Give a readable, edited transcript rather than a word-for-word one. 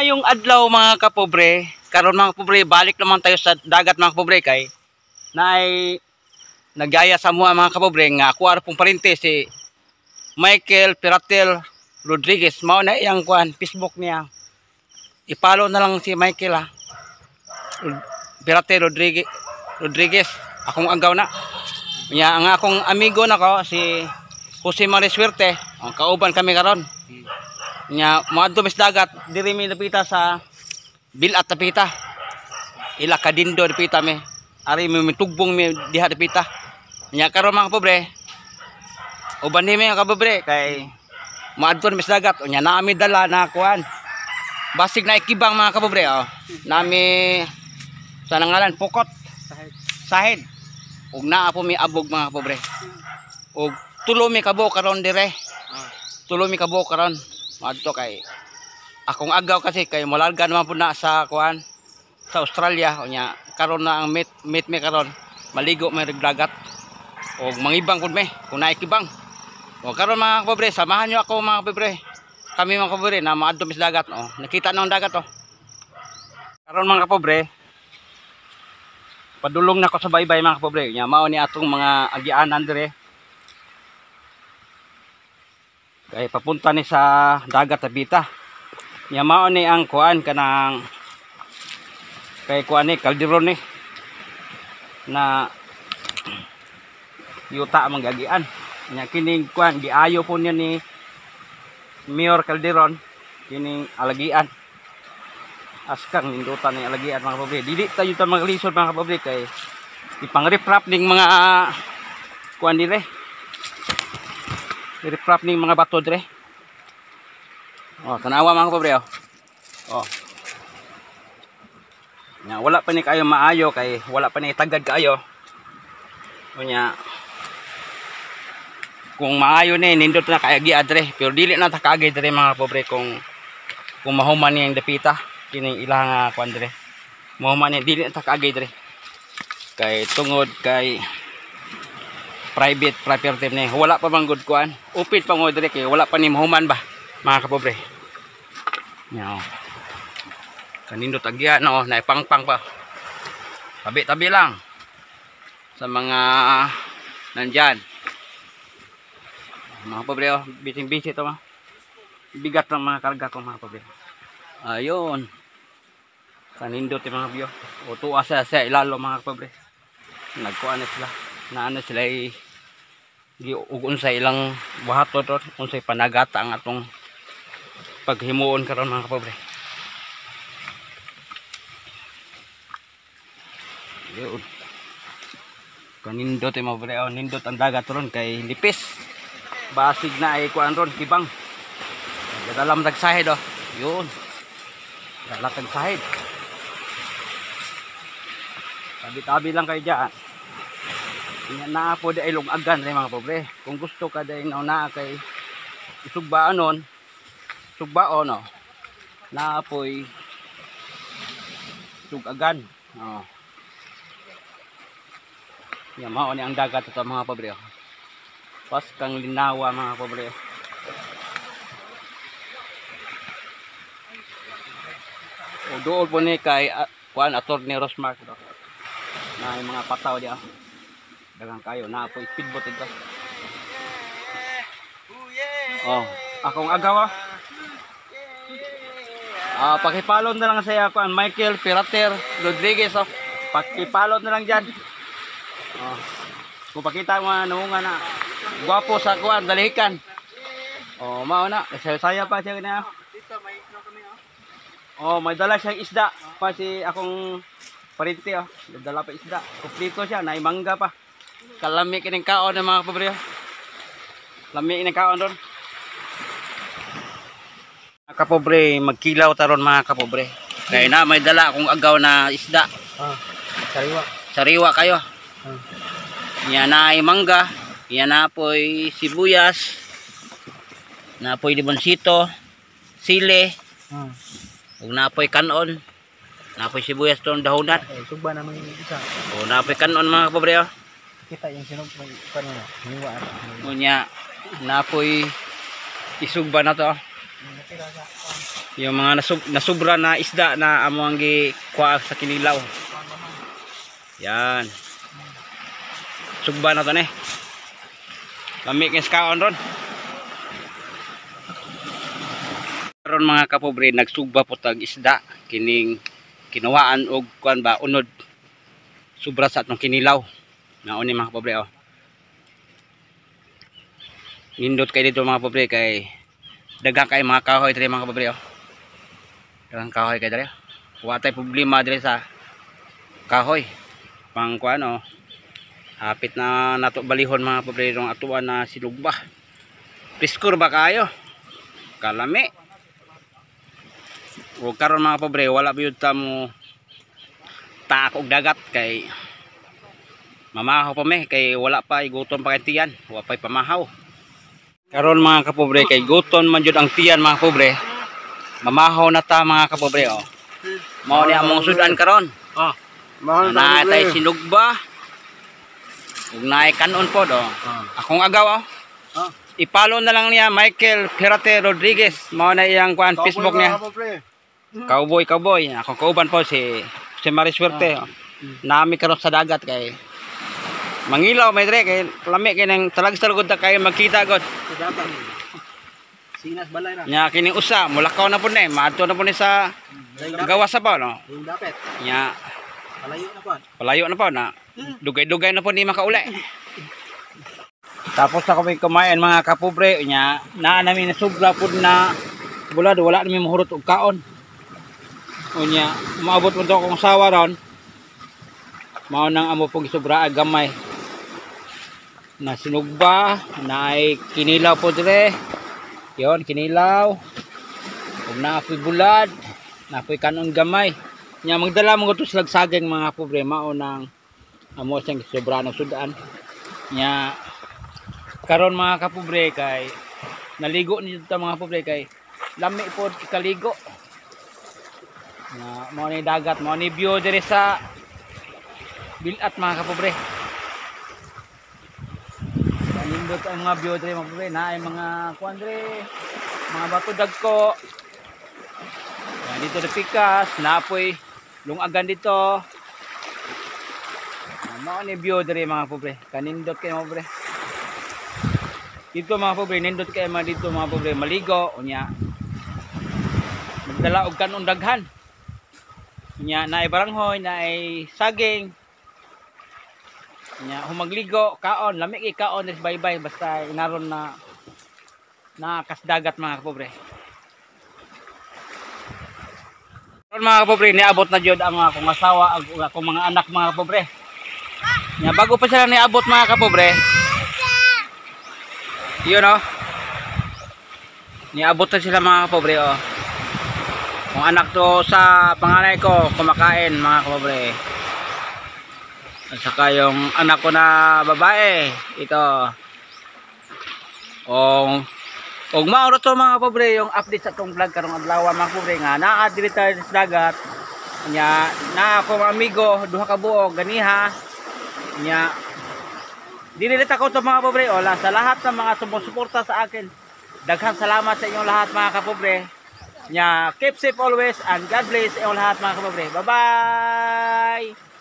Yung adlaw mga kapobre, karon mga kapobre, balik naman tayo sa dagat mga kapobre kay naay nagaya sa mga kapobre nga ako ara pong parente si Michael Piratel Rodriguez. Mao na iyang kuan Facebook niya. I-follow na lang si Michael ha. Piratel Rodriguez. Akong agaw na. Nya ang akong amigo nako si Jose Mariswerte. Ang kauban kami karon. Nya moadto mis dagat diri mi napita sa Bilat napita. Ila kadindo napita mi. Ari mi tugbong mi diha napita. Nya karon mga pobre. Uban ni mi mga kapobre kay moadto mis dagat. Nya naami dala na kuan. Basig na ikibang mga kapobre oh. Nami sa nangalan Pukot. Sahid. Ug naa po mi abog mga kapobre. Ug tulo mi kabo karon dire. Tulo mi kabo karon. Adto kay akong agaw kasi kay molarga naman po na sa kuan sa Australia unya karon na ang meet mi karon maligo may dagat og mangibang pud mi kung naikibang. O karon mga kapobre samahan niyo ako mga kapobre. Kami mga kapobre na maadto mis dagat oh. Nakita na ang dagat oh. Karon mga kapobre padulong na ko sa baybay mga kapobre. Nya mao ni atong mga agianan dire. Kay papunta ni sa dagat Tabita. Nya mao ni ang kuan kanang kay kuan ni Calderon ni na yuta manggagian. Nya kining kuan giayo po niya ni Mayor Calderon kining alagian. Askang nindutan ni alagian mga kapobre. Dili tayo ta maglisod mga kapobre kay ipangrip-rap ning mga kuan dire. I-refrap ning mga bato dire. Oh, tanawa mga kapobre oh. Oh. Nya wala pa ni kayo maayo kay wala pa ni tagad kaayo. Unya kung maayo ni nindot na kay agi adre pero dili na ta kaagi dire mga kapobre kung mahuman ni ang dapita kining ilang kuan dire. Mahuman ni dili na ta kaagi dire. Kay tungod kay private property ni wala pa bang good kuan upit pa mo dire kay wala pa ni mahuman ba mga kapobre. Nya kanindot agya no naipangpang pa tabi-tabi lang sa mga nandyan mga kapobre oh bising-bisi to ma bigat ng mga karga ko mga kapobre. Ayun kanindot yung mga biyo o tuwa sa ilalo mga kapobre. Nagkuan na sila na ano sila giugon sa ilang buhaton ron unsay panagata ang atong paghimuon karon mga kapobre. Yun kanindot mga kapobre oh, nindot ang dagat ron kay lipis basig na ay kuan ron kibang dalam tagsahid oh. Yun dalam tagsahid tabi-tabi lang kayo dyan. Na po di ay lumagan rin mga pobre. Kung gusto ka din na kay isugbaon no. Na po'y sugagan. Oh. Yan mao ni ang dagat ito mga pobre. Pas kang linawa mga pobre. O doon po ni kay kuan Attorney Rosmark do. Na yung mga pataw diya. Dagang kayo na po speedboat ito. Oh, akong agaw. Pakipollow na lang sa ako ang Michael Pirater Rodriguez oh. Pakipollow na lang diyan. Oh. Kung pakita mo nga na gwapo sa kuan dalihikan. Oh, mao na. Saya pa siya na. Dito may kami oh. Oh, may dala siyang isda pa si akong parente oh. Dala pa isda. Kumpleto siya, nay mangga pa. Kalami kining kaon ng mga kapobre. Lami kining kaon ron. Mga kapobre, magkilaw taron mga kapobre. Kaya na may dala akong agaw na isda. Sariwa. Sariwa kayo. Yan na ay mangga. Yan na po'y sibuyas. Na po'y libonsito. Sili. Ug na po'y kanon. Na po'y sibuyas tong dahonan. Sugba naman yung isa. O na po'y kanon mga kapobre. Kita yung sinog kanina. Hiwa. Unya na po'y isugba na to. Natira sa Yung mga nasubra na isda na amo ang gikuha sa kinilaw. Yan. Sugba na to ni. Lami kay skaon ron. Karon mga kapobre nagsugba po tag isda kining kinuwaan og kuan ba unod. Sobra sa atong kinilaw. Nauni mga kapobre oh. Nindot kay dito mga kapobre kay daghang kay mga kahoy diri mga kapobre oh. Daghang kahoy kay diri. Wa tay problema diri sa kahoy. Pang kuan oh. Hapit na nato balihon mga kapobre rong atuan na silugba. Piskur ba kayo? Kalami. O karon mga kapobre wala byud ta mo taak og dagat kay mamahaw pa me kay wala pa iguton pa kay tiyan, wa pay pamahaw. Karon mga kapobre kay guton man jud ang tiyan mga kapobre. Mamahaw na ta mga kapobre oh. Mao ni among sudan karon. Ah. Na tay sinugba. Ug naay kanon pod oh. Akong agaw oh. Ah. Ipalo na lang niya Michael Pirate Rodriguez. Mao na iyang kuan Facebook niya. Cowboy. Akong kauban po si Mariswerte. Oh. Nami karon sa dagat kay mangilaw may dire kay lami kay nang talag-talugod ta kay magkita god. Sinas balay na. Nya kining usa mulakaw na pud ni, maadto na pud ni sa gawas sa pa no. Yung dapat. Nya Palayo na pa. palayo na pa na. Dugay-dugay na pud ni makauli. Tapos ako may kumain mga kapobre nya naa nami na sobra pud na bulad wala nami mahurot og kaon. Unya maabot mo to akong sawa ron. Mao nang amo pong sobra gamay. Na sinugba, naay kinilaw po dire. Yon, kinilaw. Ug naapoy bulad, naapoy kanon gamay. Nya magdala mo to slag saging mga pobre mao nang amo siyang sobra ng sudan. Nya karon mga kapobre kay naligo ni ta mga pobre kay lami pod kaligo. Na mao ni dagat, mao ni view dire sa bilat mga kapobre. Nindot ang mga view dire mga kapobre, naay mga kuan dire, mga bato dagko. Yan dito na pikas, naapoy lungagan dito. Mao ni view dire mga kapobre. Kanindot kay mga kapobre. Dito mga kapobre, nindot kay mga dito mga kapobre, maligo unya. Magdala og kanon daghan. Nya naay baranghoy, naay saging. Nya humagligo, kaon, lami kay kaon is bye-bye basta inaron na kasdagat mga kapobre. Karon mga kapobre, niabot na jud ang akong asawa ug akong mga anak mga kapobre. Nya bago pa sila niabot mga kapobre. Yun oh. Niabot na sila mga kapobre oh. Kung anak to sa panganay ko kumakain mga kapobre. At saka yung anak ko na babae ito. Og mauro to mga kapobre yung update sa tong vlog karong adlaw mga kapobre nga naa diri tayo sa dagat. Nya na ako mga amigo duha ka buok ganiha. Nya dinilit ako to mga kapobre ola sa lahat ng mga sumusuporta sa akin. Daghang salamat sa inyong lahat mga kapobre. Nya keep safe always and God bless inyong lahat mga kapobre. Bye bye.